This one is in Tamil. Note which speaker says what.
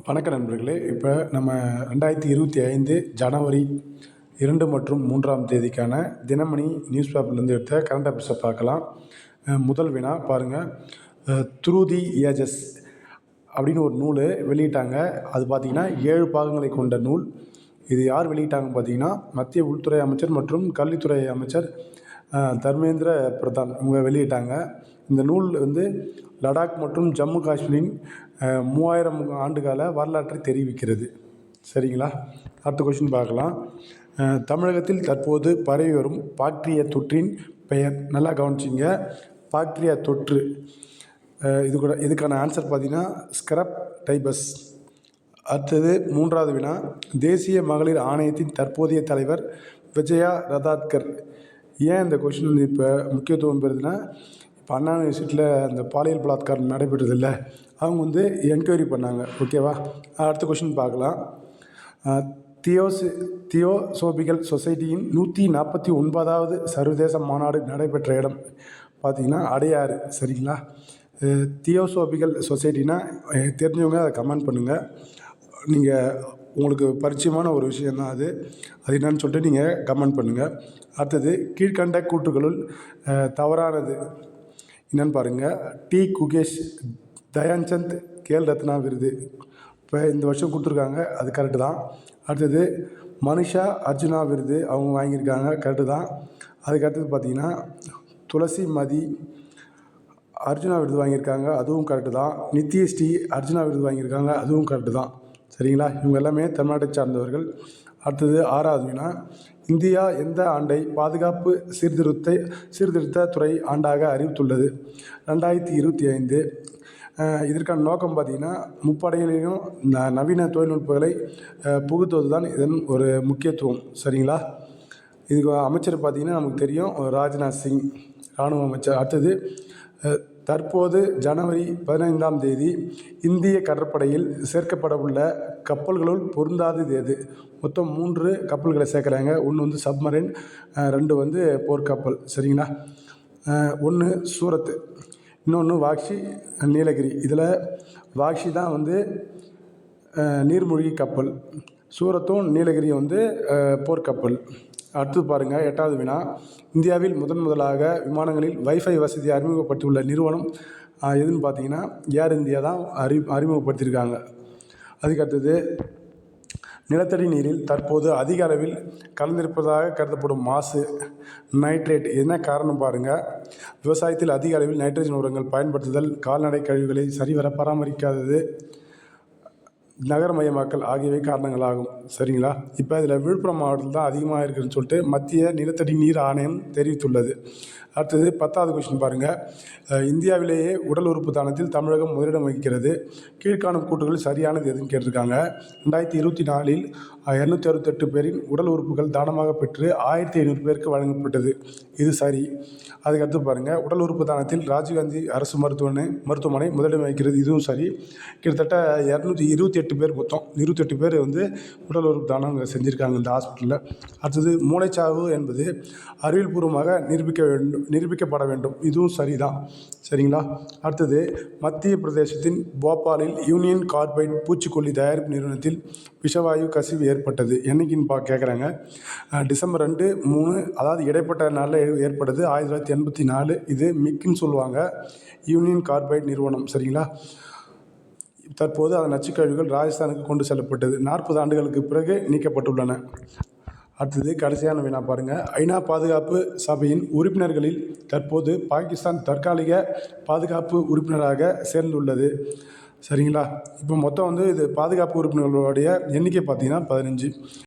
Speaker 1: வணக்க நண்பர்களே. இப்போ நம்ம 2025 ஜனவரி 2 மற்றும் 3ஆம் தேதிக்கான தினமணி நியூஸ் பேப்பர்லேருந்து எடுத்த கரண்ட் அஃபேர்ஸை பார்க்கலாம். முதல் வினா பாருங்கள். த்ரூ தி ஏஜஸ் அப்படின்னு ஒரு நூல் வெளியிட்டாங்க. அது பார்த்திங்கன்னா 7 பாகங்களை கொண்ட நூல். இது யார் வெளியிட்டாங்கன்னு பார்த்தீங்கன்னா மத்திய உள்துறை அமைச்சர் மற்றும் கல்வித்துறை அமைச்சர் தர்மேந்திர பிரதான் இவங்க வெளியிட்டாங்க. இந்த நூல் லடாக் மற்றும் ஜம்மு காஷ்மீரின் 3000 ஆண்டுகால வரலாற்றை தெரிவிக்கிறது. சரிங்களா? அடுத்த கொஸ்டின் பார்க்கலாம். தமிழகத்தில் தற்போது பரவி வரும் பாக்டீரியா தொற்றின் பெயர். நல்லா கவனிச்சிங்க. பாக்டீரியா தொற்று இதுக்கான ஆன்சர் பார்த்தீங்கன்னா ஸ்கரப் டைபஸ். அடுத்தது 3வது வினா. தேசிய மகளிர் ஆணையத்தின் தற்போதைய தலைவர் விஜயா ரதாத்கர். ஏன் இந்த கொஸ்டின் இப்போ முக்கியத்துவம் பெறுதுன்னா, இப்போ அண்ணா யூனிவர்சிட்டியில் அந்த பாலியல் பலாத்காரம் நடைபெற்றதில்லை, அவங்க என்கொயரி பண்ணாங்க. ஓகேவா? அடுத்த கொஸ்டின் பார்க்கலாம். தியோசோபிகல் சொசைட்டியின் 149வது சர்வதேச மாநாடு நடைபெற்ற இடம் பார்த்திங்கன்னா அடையாறு. சரிங்களா? தியோசோபிகல் சொசைட்டினா தெரிஞ்சவங்க அதை கமெண்ட் பண்ணுங்கள். உங்களுக்கு பரிச்சயமான ஒரு விஷயந்தான் அது என்னன்னு சொல்லிட்டு நீங்கள் கமெண்ட் பண்ணுங்கள். அடுத்தது கீழ்கண்ட கூற்றுகளுள் தவறானது என்னன்னு பாருங்கள். டி குகேஷ் தயான்சந்த் கேல் ரத்னா விருது இப்போ இந்த வருஷம் கொடுத்துருக்காங்க, அது கரெக்டு தான். அடுத்தது மனிஷா அர்ஜுனா விருது அவங்க வாங்கியிருக்காங்க, கரெக்டு தான். அதுக்கடுத்தது பார்த்திங்கன்னா துளசி மதி அர்ஜுனா விருது வாங்கியிருக்காங்க, அதுவும் கரெக்டு தான். நித்யஸ்ரீ அர்ஜுனா விருது வாங்கியிருக்காங்க, அதுவும் கரெக்டு தான். சரிங்களா? இவங்க எல்லாமே தமிழ்நாட்டை சார்ந்தவர்கள். அடுத்தது 6வது வினா. இந்தியா எந்த ஆண்டை பாதுகாப்பு சீர்திருத்த துறை ஆண்டாக அறிவித்துள்ளது? 2025. இதற்கான நோக்கம் பார்த்திங்கன்னா முப்படைகளிலும் நவீன தொழில்நுட்பங்களை புகுத்துவது தான் இதன் ஒரு முக்கியத்துவம். சரிங்களா? இதுக்கு அமைச்சர் பார்த்திங்கன்னா நமக்கு தெரியும், ராஜ்நாத் சிங், இராணுவ அமைச்சர். அடுத்தது தற்போது ஜனவரி 15ஆம் தேதி இந்திய கடற்படையில் சேர்க்கப்பட உள்ள கப்பல்களுள் பொருந்தாதது எது? மொத்தம் 3 கப்பல்களை சேர்க்குறாங்க. ஒன்று சப்மரைன், 2 போர்க்கப்பல். சரிங்களா? ஒன்று சூரத், இன்னொன்று வாக்ஷி, நீலகிரி. இதில் வாக்ஷி தான் நீர்மூழ்கி கப்பல், சூரத்தும் நீலகிரியும் போர்க்கப்பல். அடுத்து பாருங்கள். 8வது வினா. இந்தியாவில் முதலாக விமானங்களில் வைஃபை வசதி அறிமுகப்படுத்தியுள்ள நிறுவனம் எதுன்னு பார்த்தீங்கன்னா ஏர் இந்தியா தான் அறிமுகப்படுத்தியிருக்காங்க. அதுக்கடுத்தது நிலத்தடி நீரில் தற்போது அதிக அளவில் கலந்திருப்பதாக கருதப்படும் மாசு நைட்ரேட். என்ன காரணம் பாருங்கள். விவசாயத்தில் அதிக அளவில் நைட்ரஜன் உரங்கள் பயன்படுத்துதல், கால்நடை கழிவுகளை சரிவர பராமரிக்காதது, நகரமயமாக்கல் ஆகியவை காரணங்களாகும். சரிங்களா? இப்போ இதில் விழுப்புரம் மாவட்டத்தில் தான் அதிகமாக இருக்குதுன்னு சொல்லிட்டு மத்திய நிலத்தடி நீர் ஆணையம் தெரிவித்துள்ளது. அடுத்தது 10வது கொஸ்டின் பாருங்கள். இந்தியாவிலேயே உடல் உறுப்பு தானத்தில் தமிழகம் முதலிடம் வகிக்கிறது. கீழ்காணும் கூற்றுகள் சரியானது எதுன்னு கேட்டிருக்காங்க. 2024 268 பேரின் உடல் உறுப்புகள் தானமாக பெற்று 1500 பேருக்கு வழங்கப்பட்டது. இது சரி. அதுக்கடுத்து பாருங்கள். உடல் உறுப்பு தானத்தில் ராஜீவ்காந்தி அரசு மருத்துவமனை முதலிடம் வகிக்கிறது. இதுவும் சரி. கிட்டத்தட்ட 228 பேர், மொத்தம் 28 பேர் உடல் உறுப்பு தானம் செஞ்சுருக்காங்க இந்த ஹாஸ்பிட்டலில். அடுத்தது மூளைச்சாவு என்பது அறிவியல் பூர்வமாக நிரூபிக்கப்பட வேண்டும். இதுவும் சரிதான். சரிங்களா? அடுத்தது மத்திய பிரதேசத்தின் போபாலில் யூனியன் கார்பைட் பூச்சிக்கொல்லி தயாரிப்பு நிறுவனத்தில் விஷவாயு கசிவு ஏற்பட்டது. என்னைக்குன்னு கேட்குறாங்க. டிசம்பர் 2, 3, அதாவது இடைப்பட்ட நாளில் ஏற்பட்டது. 1984. இது மிக்குன்னு சொல்லுவாங்க, யூனியன் கார்பைட் நிறுவனம். சரிங்களா? தற்போது அதன் நச்சுக்கழிவுகள் ராஜஸ்தானுக்கு கொண்டு செல்லப்பட்டது. 40 ஆண்டுகளுக்கு பிறகு நீக்கப்பட்டுள்ளன. அடுத்தது கடைசியான வினா பாருங்கள். ஐநா பாதுகாப்பு சபையின் உறுப்பினர்களில் தற்போது பாகிஸ்தான் தற்காலிக பாதுகாப்பு உறுப்பினராக சேர்ந்துள்ளது. சரிங்களா? இப்போ மொத்தம் இது பாதுகாப்பு உறுப்பினர்களுடைய எண்ணிக்கை பார்த்திங்கன்னா 15.